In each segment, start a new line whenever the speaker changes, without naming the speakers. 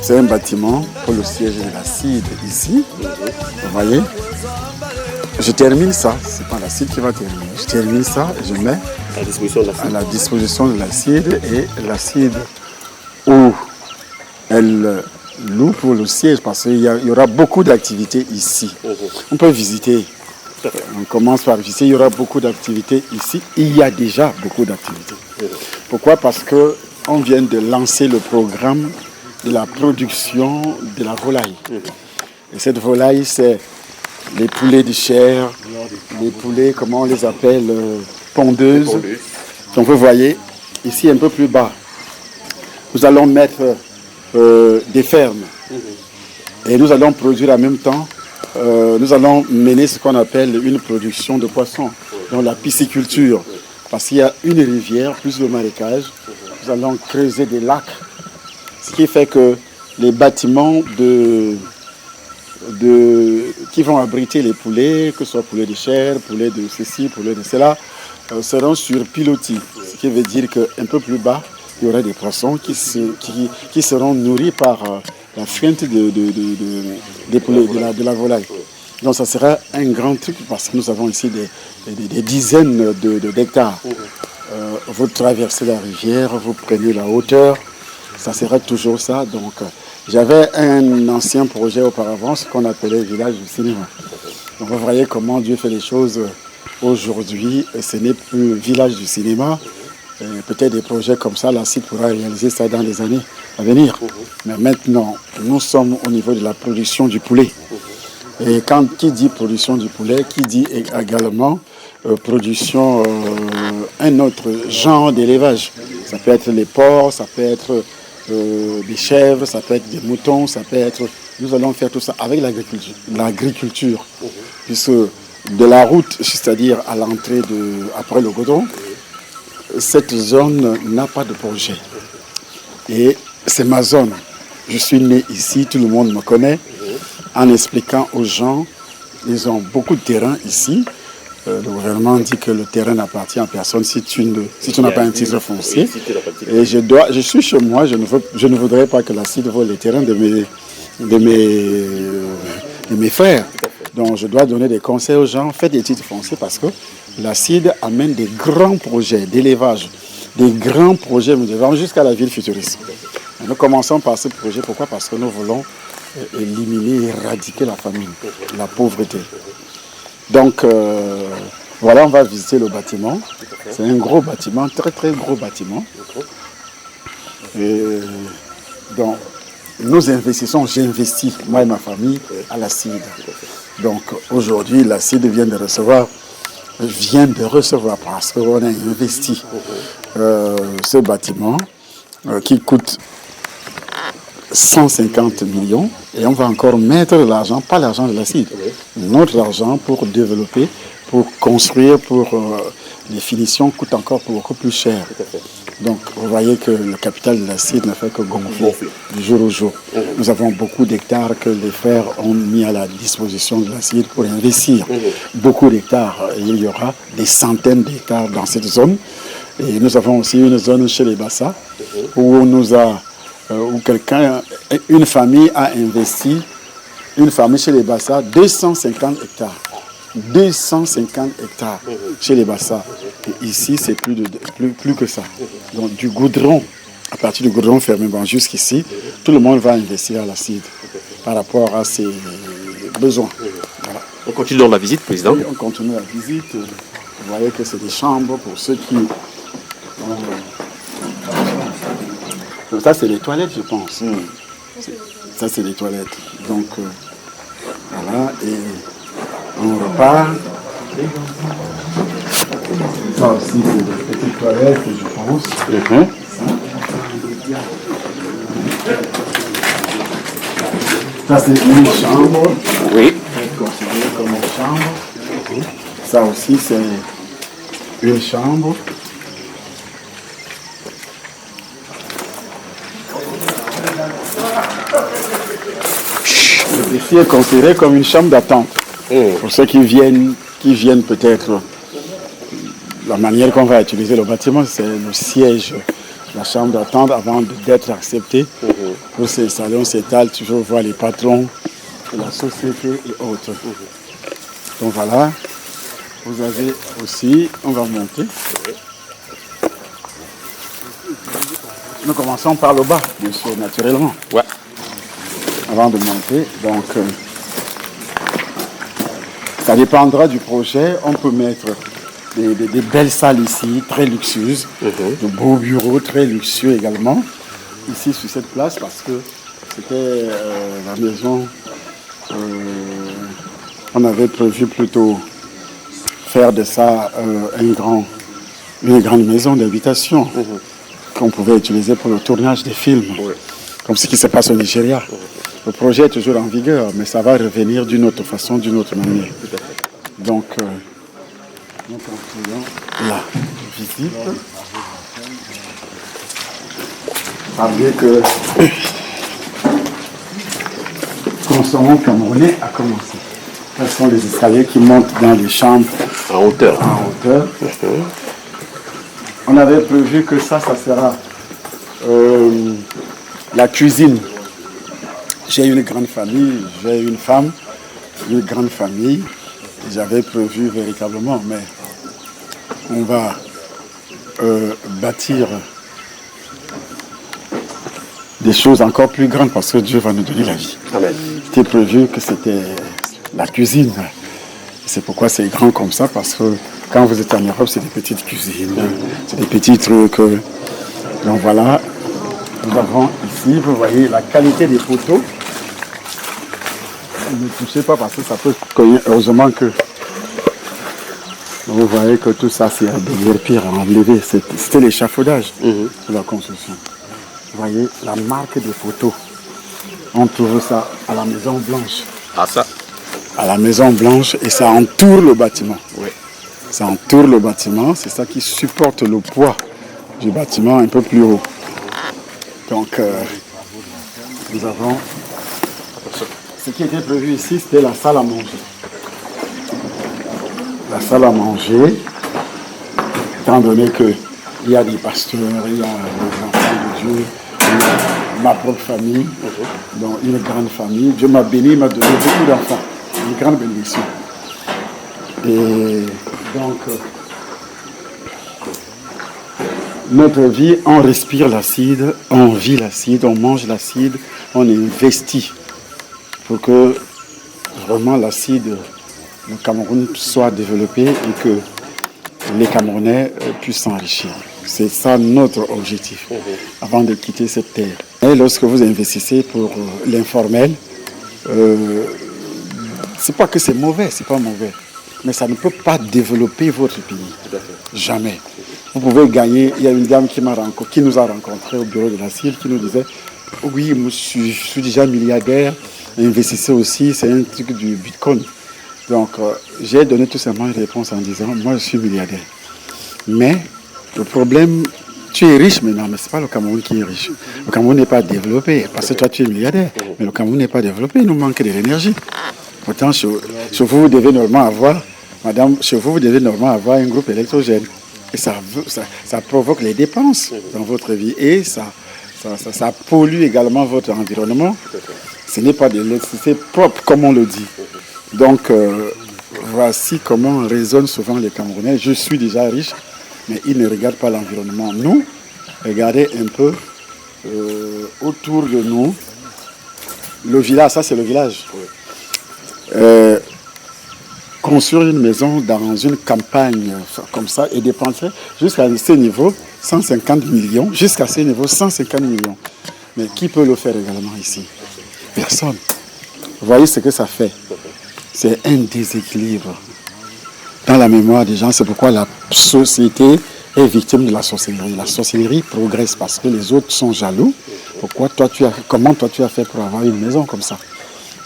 C'est un bâtiment pour le siège de l'ACID ici. Vous voyez? Je termine ça. C'est pas l'ACID qui va terminer. Je termine ça et je mets à la disposition de l'ACID. Et l'ACID où elle loue pour le siège parce qu'il y aura beaucoup d'activités ici. On peut visiter. On commence par visiter. Il y aura beaucoup d'activités ici. Il y a déjà beaucoup d'activités. Pourquoi? Parce qu'on vient de lancer le programme de la production de la volaille. Et cette volaille, c'est les poulets de chair, les poulets, comment on les appelle, pondeuses. Donc vous voyez, ici un peu plus bas, nous allons mettre des fermes. Et nous allons produire en même temps, nous allons mener ce qu'on appelle une production de poissons, donc la pisciculture. Parce qu'il y a une rivière, plus le marécage, nous allons creuser des lacs. Ce qui fait que les bâtiments qui vont abriter les poulets, que ce soit poulets de chair, poulets de ceci, poulets de cela, seront sur pilotis. Ce qui veut dire qu'un peu plus bas, il y aura des poissons qui seront nourris par la fuente des poulets, de la volaille. Donc ça sera un grand truc parce que nous avons ici des dizaines d'hectares. Vous traversez la rivière, vous prenez la hauteur. Ça sera toujours ça. Donc, j'avais un ancien projet auparavant, ce qu'on appelait village du cinéma. Donc, vous voyez comment Dieu fait les choses aujourd'hui. Ce n'est plus village du cinéma. Peut-être des projets comme ça, la CID pourra réaliser ça dans les années à venir. Mais maintenant, nous sommes au niveau de la production du poulet. Et qui dit production du poulet, qui dit également production, un autre genre d'élevage. Ça peut être les porcs, ça peut être des chèvres, ça peut être des moutons, ça peut être... Nous allons faire tout ça avec l'agriculture. Puisque de la route, c'est-à-dire à l'entrée après le goudron, cette zone n'a pas de projet. Et c'est ma zone. Je suis né ici, tout le monde me connaît. En expliquant aux gens, ils ont beaucoup de terrain ici. Le gouvernement dit que le terrain n'appartient à personne si tu n'as pas un titre foncier. Et je suis chez moi, je ne voudrais pas que la CID vole les terrains de mes frères. Donc je dois donner des conseils aux gens, faites des titres fonciers parce que la CID amène des grands projets d'élevage, des grands projets jusqu'à la ville futuriste. Et nous commençons par ce projet, pourquoi? Parce que nous voulons éliminer, éradiquer la famine, la pauvreté. Donc, voilà, on va visiter le bâtiment. C'est un gros bâtiment, très très gros bâtiment. Et donc, nous investissons, j'ai investi, moi et ma famille, à la CID. Donc, aujourd'hui, la CID vient de recevoir parce qu'on a investi ce bâtiment qui coûte 150 millions et on va encore mettre l'argent, pas l'argent de la CID, notre argent pour développer, pour construire, les finitions coûtent encore beaucoup plus cher. Donc vous voyez que le capital de la CID ne fait que gonfler du jour au jour. Nous avons beaucoup d'hectares que les frères ont mis à la disposition de la CID pour investir. Beaucoup d'hectares, il y aura des centaines d'hectares dans cette zone. Et nous avons aussi une zone chez les Bassa où une famille a investi, une famille chez les Bassa, 250 hectares. 250 hectares chez les Bassa. Et ici, c'est plus que ça. Donc du goudron, à partir du goudron fermé jusqu'ici, tout le monde va investir à la CID par rapport à ses besoins. Voilà.
On continue dans la visite, Président.
Oui, on continue la visite. Vous voyez que c'est des chambres pour ceux qui... Donc ça, c'est les toilettes, je pense. Ça, c'est les toilettes. Donc, voilà, et on repart. Ça aussi, c'est des petites toilettes, je pense. Ça, c'est une chambre.
Oui.
Considéré comme une chambre. Ça aussi, c'est une chambre. Ici est considéré comme une chambre d'attente. Pour ceux qui viennent peut-être, la manière qu'on va utiliser le bâtiment, c'est le siège la chambre d'attente avant d'être accepté. Pour s'installer, on s'étale, toujours voir les patrons de la société et autres. Donc voilà, vous avez aussi, on va monter. Nous commençons par le bas, bien sûr, naturellement.
Ouais.
Avant de monter, donc ça dépendra du projet. On peut mettre des belles salles ici, très luxueuses, de beaux bureaux très luxueux également, ici sur cette place, parce que c'était la maison, on avait prévu plutôt faire de ça une grande maison d'habitation qu'on pouvait utiliser pour le tournage des films, comme ce qui se passe au Nigeria. Le projet est toujours en vigueur, mais ça va revenir d'une autre façon, d'une autre manière. Donc, nous continuons la visite. Savez que Consommons Camerounais a commencé. Ce sont les escaliers qui montent dans les chambres
En hauteur.
On avait prévu que ça sera la cuisine. J'ai une grande famille, j'ai une femme, une grande famille. J'avais prévu véritablement, mais on va bâtir des choses encore plus grandes parce que Dieu va nous donner la vie.
Amen.
C'était prévu que c'était la cuisine. C'est pourquoi c'est grand comme ça, parce que quand vous êtes en Europe, c'est des petites cuisines, c'est des petits trucs. Donc voilà, nous avons ici, vous voyez la qualité des photos. Ne touchez pas parce que ça peut cogner. Heureusement que vous voyez que tout ça, c'est à devenir pire, à enlever. C'était l'échafaudage de la construction. Vous voyez la marque des photos. On trouve ça à la Maison Blanche.
Ah ça.
À la Maison Blanche, et ça entoure le bâtiment.
Oui.
Ça entoure le bâtiment, c'est ça qui supporte le poids du bâtiment un peu plus haut. Donc, nous avons... Ce qui était prévu ici, c'était la salle à manger. La salle à manger, étant donné qu'il y a des pasteurs, il y a des enfants de Dieu, il y a ma propre famille, donc une grande famille. Dieu m'a béni, il m'a donné beaucoup d'enfants. Une grande bénédiction. Et donc, notre vie, on respire l'acide, on vit l'acide, on mange l'acide, on investit pour que vraiment l'acide, le Cameroun soit développé et que les Camerounais puissent s'enrichir. C'est ça notre objectif avant de quitter cette terre. Et lorsque vous investissez pour l'informel, c'est pas que c'est mauvais, c'est pas mauvais, mais ça ne peut pas développer votre pays. Jamais. Vous pouvez gagner. Il y a une dame qui nous a rencontrés au bureau de la CIL qui nous disait oui, je suis déjà milliardaire, investissez aussi, c'est un truc du Bitcoin. Donc, j'ai donné tout simplement une réponse en disant moi, je suis milliardaire. Mais le problème, tu es riche maintenant, mais ce n'est pas le Cameroun qui est riche. Le Cameroun n'est pas développé, parce que toi, tu es milliardaire. Mais le Cameroun n'est pas développé, il nous manque de l'énergie. Pourtant, chez vous, vous devez normalement avoir, madame, chez vous, vous devez normalement avoir un groupe électrogène. Et ça provoque les dépenses dans votre vie. Et ça pollue également votre environnement. Ce n'est pas de l'électricité propre, comme on le dit. Donc, voici comment raisonnent souvent les Camerounais. Je suis déjà riche, mais ils ne regardent pas l'environnement. Nous, regardez un peu autour de nous. Le village, ça c'est le village. Construire une maison dans une campagne comme ça et dépenser jusqu'à ce niveau 150 millions, jusqu'à ce niveau 150 millions. Mais qui peut le faire également ici? Personne. Vous voyez ce que ça fait? C'est un déséquilibre dans la mémoire des gens. C'est pourquoi la société est victime de la sorcellerie. La sorcellerie progresse parce que les autres sont jaloux. Comment toi tu as fait pour avoir une maison comme ça?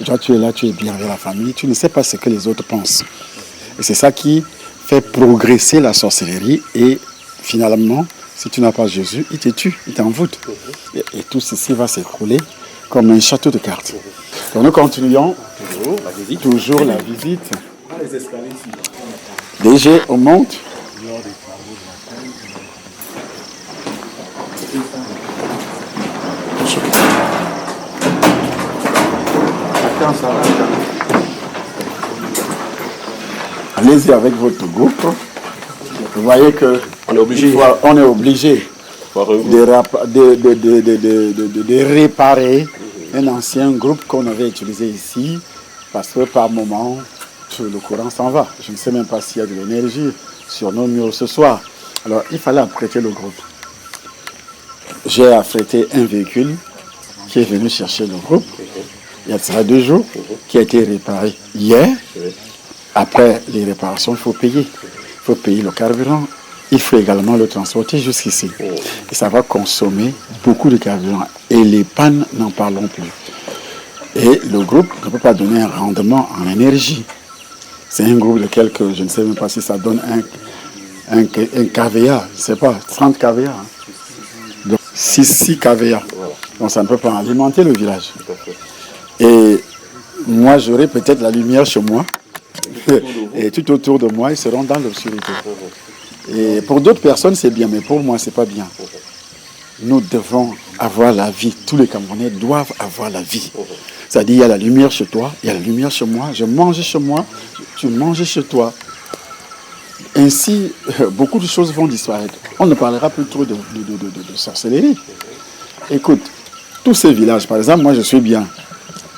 Toi, tu es là, tu es bien avec la famille, tu ne sais pas ce que les autres pensent. Et c'est ça qui fait progresser la sorcellerie. Et finalement, si tu n'as pas Jésus, il te tue, il t'envoûte. Et tout ceci va s'écrouler comme un château de cartes. Donc nous continuons toujours la visite. DG, on monte. quand ça va. Allez-y avec votre groupe. Vous voyez que
on est obligé.
On est obligé de réparer un ancien groupe qu'on avait utilisé ici, parce que par moment, le courant s'en va. Je ne sais même pas s'il y a de l'énergie sur nos murs ce soir. Alors, il fallait affréter le groupe. J'ai affrété un véhicule qui est venu chercher le groupe, il y a ça 2 jours, qui a été réparé hier. Après les réparations, il faut payer. Il faut payer le carburant. Il faut également le transporter jusqu'ici. Et ça va consommer beaucoup de carburant. Et les pannes, n'en parlons plus. Et le groupe ne peut pas donner un rendement en énergie. C'est un groupe de quelques, je ne sais même pas si ça donne un kVA, je ne sais pas, 30 kVA. Hein. Donc 6 kVA. Donc ça ne peut pas alimenter le village. Et moi, j'aurai peut-être la lumière chez moi. Et tout autour de moi, ils seront dans l'obscurité. Et pour d'autres personnes, c'est bien, mais pour moi, c'est pas bien. Nous devons avoir la vie. Tous les Camerounais doivent avoir la vie. C'est-à-dire, il y a la lumière chez toi, il y a la lumière chez moi, je mange chez moi, tu manges chez toi. Ainsi, beaucoup de choses vont disparaître. On ne parlera plus trop de sorcellerie. Écoute, tous ces villages, par exemple, moi je suis bien.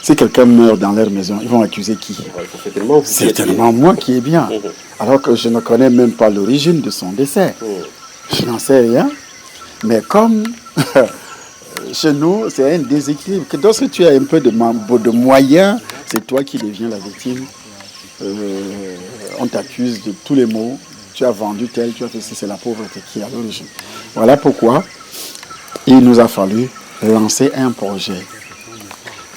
Si quelqu'un meurt dans leur maison, ils vont accuser qui? Certainement moi qui est bien. Alors que je ne connais même pas l'origine de son décès. Je n'en sais rien. Mais comme chez nous, c'est un déséquilibre. Que lorsque tu as un peu de moyens, c'est toi qui deviens la victime. On t'accuse de tous les maux. Tu as vendu tel, tu as fait ceci, c'est la pauvreté qui est à l'origine. Voilà pourquoi il nous a fallu lancer un projet.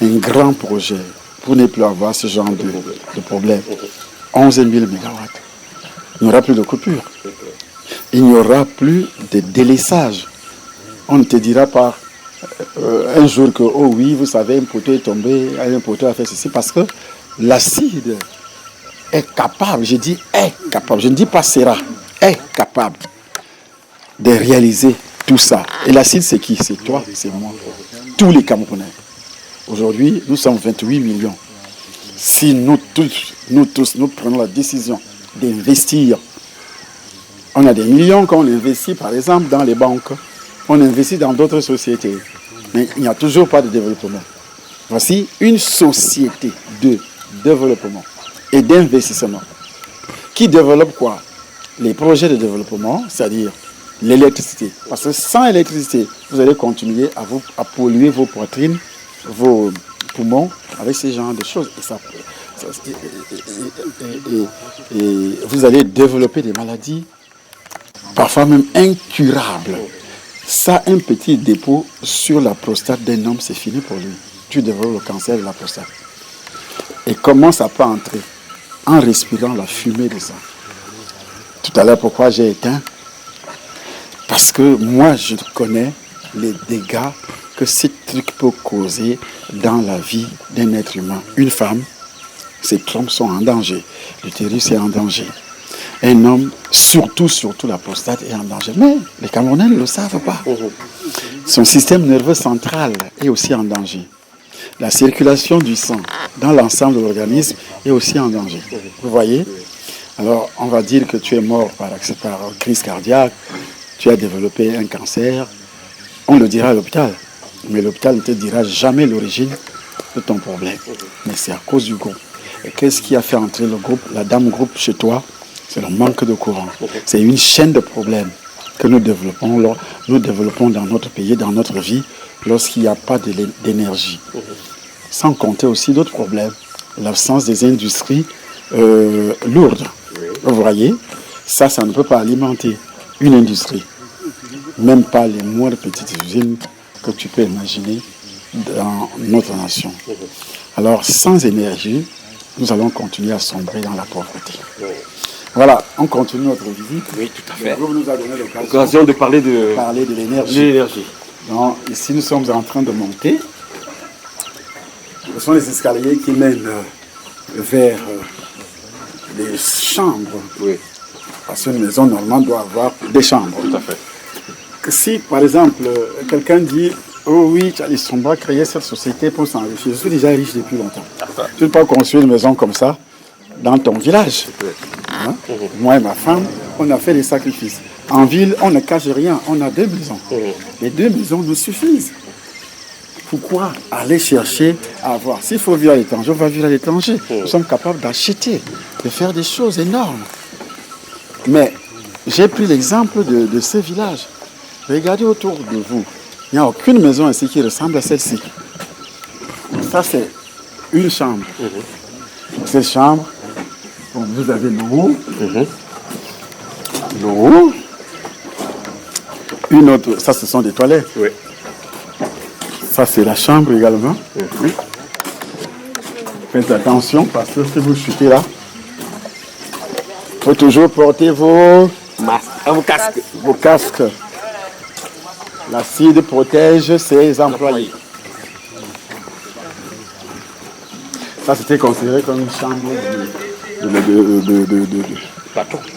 Un grand projet pour ne plus avoir ce genre de problème. 11 000 mégawatts. Il n'y aura plus de coupure. Il n'y aura plus de délaissage. On ne te dira pas un jour que, oh oui, vous savez, un poteau est tombé, un poteau a fait ceci, parce que l'acide est capable, je dis est capable, je ne dis pas sera, est capable de réaliser tout ça. Et l'acide, c'est qui? C'est toi, c'est moi. Tous les Camerounais. Aujourd'hui, nous sommes 28 millions. Si nous tous, nous prenons la décision d'investir, on a des millions qu'on investit, par exemple, dans les banques. On investit dans d'autres sociétés. Mais il n'y a toujours pas de développement. Voici une société de développement et d'investissement qui développe quoi? Les projets de développement, c'est-à-dire l'électricité. Parce que sans électricité, vous allez continuer à polluer vos poitrines, vos poumons avec ce genre de choses. Et vous allez développer des maladies, parfois même incurables. Ça, un petit dépôt sur la prostate d'un homme, c'est fini pour lui. Tu développes le cancer de la prostate. Et comment ça peut entrer? En respirant la fumée de ça. Tout à l'heure, pourquoi j'ai éteint? Parce que moi, je connais les dégâts que ce truc peut causer dans la vie d'un être humain. Une femme, ses trompes sont en danger. L'utérus est en danger. Un homme, surtout la prostate est en danger. Mais les Camerounais ne le savent pas. Son système nerveux central est aussi en danger. La circulation du sang dans l'ensemble de l'organisme est aussi en danger. Vous voyez? Alors, on va dire que tu es mort par crise cardiaque, tu as développé un cancer. On le dira à l'hôpital. Mais l'hôpital ne te dira jamais l'origine de ton problème. Mais c'est à cause du groupe. Et qu'est-ce qui a fait entrer le groupe, la dame groupe chez toi? C'est le manque de courant. C'est une chaîne de problèmes que nous développons dans notre pays, dans notre vie, lorsqu'il n'y a pas d'énergie. Sans compter aussi d'autres problèmes. L'absence des industries lourdes. Vous voyez, ça ne peut pas alimenter une industrie. Même pas les moindres petites usines que tu peux imaginer dans notre nation. Alors, sans énergie, nous allons continuer à sombrer dans la pauvreté. Voilà, on continue notre visite.
Oui, tout à fait.
Le groupe nous a donné l'occasion
de parler de
l'énergie. Donc, ici, nous sommes en train de monter. Ce sont les escaliers qui mènent vers les chambres.
Oui.
Parce qu'une maison, normalement, doit avoir des chambres.
Tout à fait.
Si, par exemple, quelqu'un dit « Oh oui, Charlie Somba a créé cette société pour s'enrichir. Je suis déjà riche depuis longtemps. » Tu ne peux pas construire une maison comme ça dans ton village. Hein? Moi et ma femme, on a fait des sacrifices. En ville, on ne cache rien. On a 2 maisons. Les 2 maisons nous suffisent. Pourquoi aller chercher à avoir? S'il faut vivre à l'étranger, on va vivre à l'étranger. Nous sommes capables d'acheter, de faire des choses énormes. Mais j'ai pris l'exemple de ces villages. Regardez autour de vous. Il n'y a aucune maison ici qui ressemble à celle-ci. Ça, c'est une chambre. Cette chambre, bon, vous avez l'eau. L'eau. Une autre, ça, ce sont des toilettes.
Oui.
Ça, c'est la chambre également. Faites attention parce que si vous chutez là, il faut toujours porter vos
casques.
Vos casques. L'acide protège ses employés. Ça, c'était considéré comme une chambre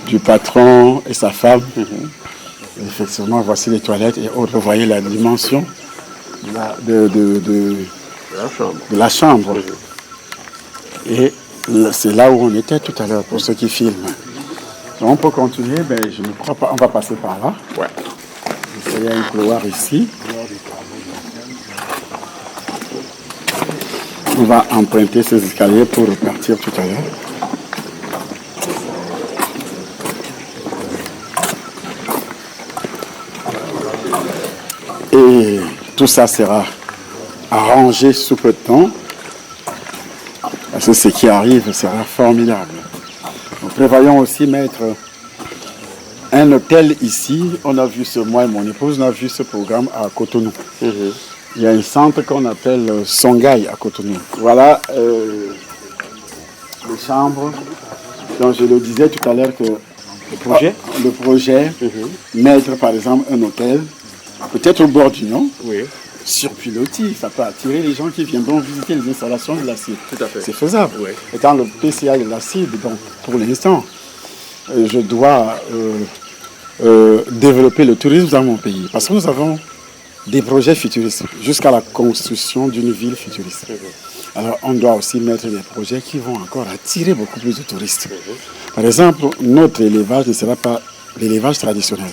du patron et sa femme. Effectivement, voici les toilettes et autres. Vous voyez la dimension de la chambre. Et c'est là où on était tout à l'heure pour ceux qui filment. Donc, on peut continuer, mais je ne crois pas. On va passer par là.
Ouais.
Il y a un couloir ici. On va emprunter ces escaliers pour repartir tout à l'heure. Et tout ça sera arrangé sous peu de temps. Parce que ce qui arrive sera formidable. Nous prévoyons aussi mettre un hôtel ici. On a vu moi et mon épouse, on a vu ce programme à Cotonou. Il y a un centre qu'on appelle Songhai à Cotonou. Voilà les chambres. Donc je le disais tout à l'heure que le projet, mettre par exemple un hôtel, peut-être au bord du Nord, sur pilotis, ça peut attirer les gens qui viendront visiter les installations de l'acide.
Tout à fait.
C'est faisable.
Oui.
Étant le PCA de l'acide, donc pour l'instant, je dois développer le tourisme dans mon pays. Parce que nous avons des projets futuristes, jusqu'à la construction d'une ville futuriste. Alors on doit aussi mettre des projets qui vont encore attirer beaucoup plus de touristes. Par exemple, notre élevage ne sera pas l'élevage traditionnel.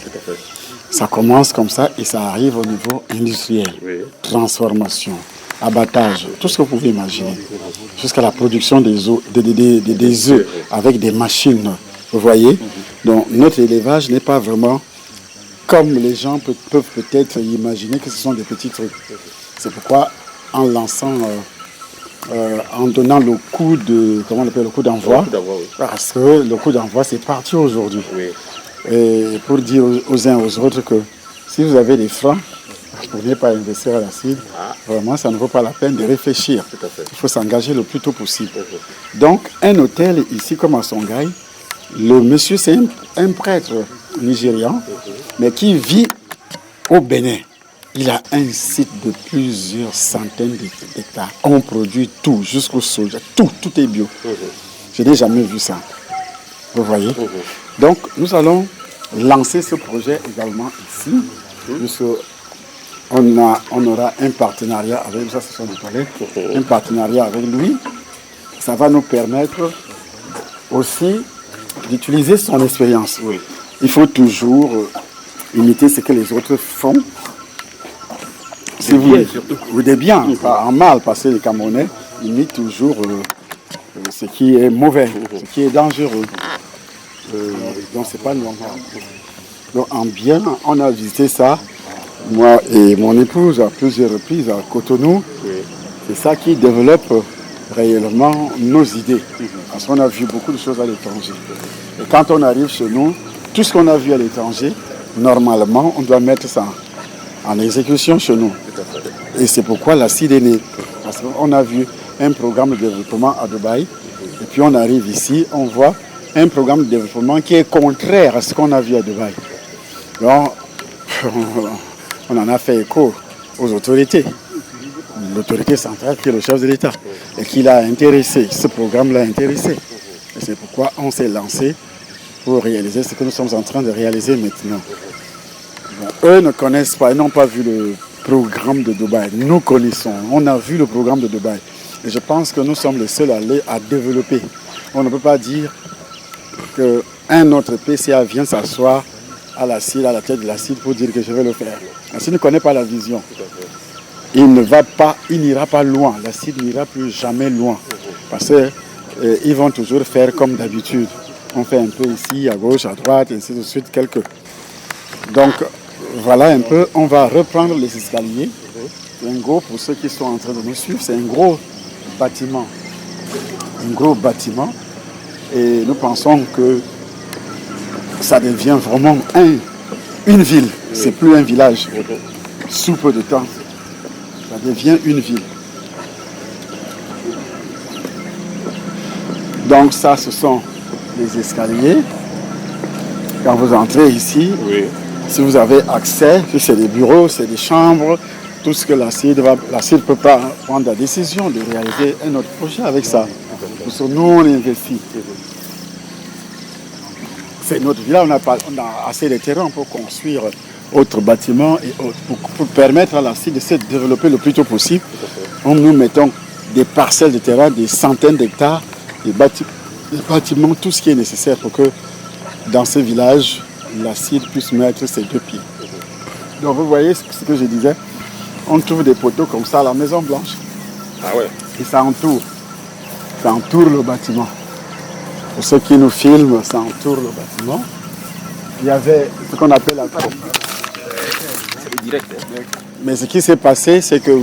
Ça commence comme ça et ça arrive au niveau industriel. Transformation, abattage, tout ce que vous pouvez imaginer. Jusqu'à la production des œufs avec des machines. Vous voyez? Donc notre élevage n'est pas vraiment comme les gens peuvent peut-être imaginer que ce sont des petits trucs. C'est pourquoi en lançant, en donnant le coup de, comment on appelle, le coup d'envoi, parce que le coup d'envoi c'est parti aujourd'hui. Et pour dire aux uns aux autres que si vous avez des francs, pour ne pas investir à l'acide, vraiment ça ne vaut pas la peine de réfléchir. Il faut s'engager le plus tôt possible. Donc un hôtel ici comme à Songhai, le monsieur c'est un prêtre nigérian, mais qui vit au Bénin. Il a un site de plusieurs centaines d'hectares. On produit tout, jusqu'au soja, tout est bio. Je n'ai jamais vu ça. Vous voyez? Donc, nous allons lancer ce projet également ici, puisqu'on aura un partenariat avec, ça ce sont des toilettes, un partenariat avec lui. Ça va nous permettre aussi d'utiliser son expérience. Il faut toujours imiter ce que les autres font. Si vous des biens, pas en mal, parce que les Camerounais imitent toujours ce qui est mauvais, ce qui est dangereux. Donc c'est pas normal. Donc en bien, on a visité ça, moi et mon épouse, à plusieurs reprises à Cotonou. C'est ça qui développe réellement nos idées. Parce qu'on a vu beaucoup de choses à l'étranger. Et quand on arrive chez nous, tout ce qu'on a vu à l'étranger, normalement, on doit mettre ça en exécution chez nous. Et c'est pourquoi l'acide est né. Parce qu'on a vu un programme de développement à Dubaï, et puis on arrive ici, on voit un programme de développement qui est contraire à ce qu'on a vu à Dubaï. Donc, on en a fait écho aux autorités. L'autorité centrale qui est le chef de l'État et qui l'a intéressé, ce programme l'a intéressé. Et c'est pourquoi on s'est lancé pour réaliser ce que nous sommes en train de réaliser maintenant. Bon, eux ne connaissent pas, ils n'ont pas vu le programme de Dubaï. Nous connaissons, on a vu le programme de Dubaï. Et je pense que nous sommes les seuls à développer. On ne peut pas dire qu'un autre PCA vient s'asseoir à la tête de la CID pour dire que je vais le faire. La CID ne connaît pas la vision. Il n'ira pas loin. La CID n'ira plus jamais loin. Parce qu'ils vont toujours faire comme d'habitude. On fait un peu ici, à gauche, à droite, et ainsi de suite, Donc, voilà un peu. On va reprendre les escaliers. C'est un gros, pour ceux qui sont en train de nous suivre, c'est un gros bâtiment. Un gros bâtiment. Et nous pensons que ça devient vraiment une ville. C'est plus un village. Sous peu de temps, ça devient une ville. Donc ça, ce sont les escaliers. Quand vous entrez ici, si vous avez accès, si c'est des bureaux, c'est des chambres, tout ce que la CID ne peut pas prendre la décision de réaliser un autre projet avec ça. Parce que nous, on investit. C'est notre village, on a assez de terrain pour construire autres bâtiments et autres, pour permettre à la CID de se développer le plus tôt possible. Nous mettons des parcelles de terrain, des centaines d'hectares, des bâtiments, tout ce qui est nécessaire pour que dans ce village, la CID puisse mettre ses 2 pieds. Donc vous voyez ce que je disais, on trouve des poteaux comme ça à la Maison Blanche.
Ah ouais.
Et ça entoure le bâtiment. Pour ceux qui nous filment, ça entoure le bâtiment. Il y avait ce qu'on appelle la cour.
C'est direct. Hein?
Mais ce qui s'est passé, c'est que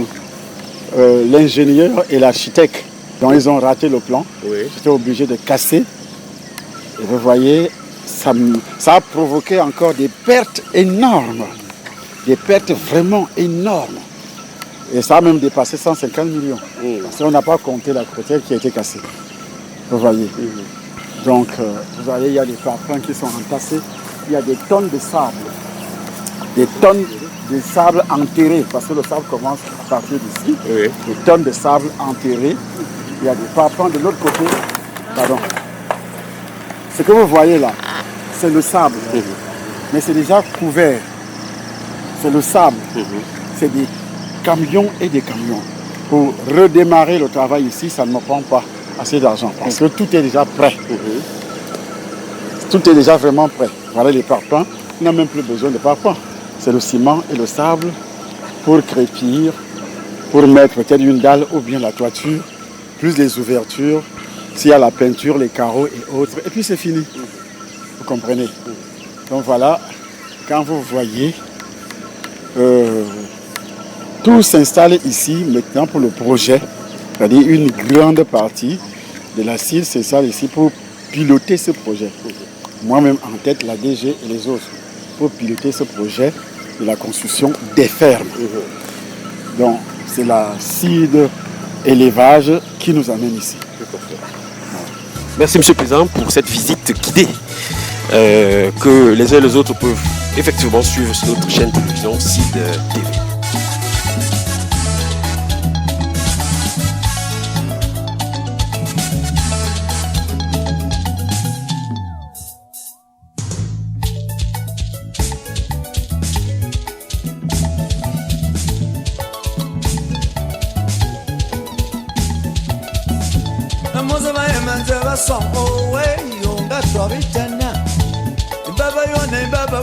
l'ingénieur et l'architecte, dont ils ont raté le plan, j'étais obligé de casser. Et vous voyez, ça a provoqué encore des pertes énormes. Des pertes vraiment énormes. Et ça a même dépassé 150 millions. Parce qu'on n'a pas compté la clôture qui a été cassée. Vous voyez. Donc, vous voyez, il y a des parfums qui sont entassés. Il y a des tonnes de sable. Des tonnes de sable enterré. Parce que le sable commence à partir d'ici. Des tonnes de sable enterré. Il y a des parfums de l'autre côté. Pardon. Ce que vous voyez là, c'est le sable. Mais c'est déjà couvert. C'est le sable. C'est des camions et des camions. Pour redémarrer le travail ici, ça ne me prend pas assez d'argent. Parce que tout est déjà prêt. Tout est déjà vraiment prêt. Voilà les parpaings. On n'a même plus besoin de parpaings. C'est le ciment et le sable pour crépir, pour mettre peut-être une dalle ou bien la toiture, plus les ouvertures, s'il y a la peinture, les carreaux et autres. Et puis c'est fini. Vous comprenez? Donc voilà, quand vous voyez, tout s'installe ici maintenant pour le projet. C'est-à-dire une grande partie de la CID s'installe ici pour piloter ce projet. Moi-même en tête, la DG et les autres, pour piloter ce projet de la construction des fermes. Donc c'est la CID élevage qui nous amène ici.
Merci M. le Président pour cette visite guidée que les uns et les autres peuvent effectivement suivre sur notre chaîne télévision CID TV.
Baba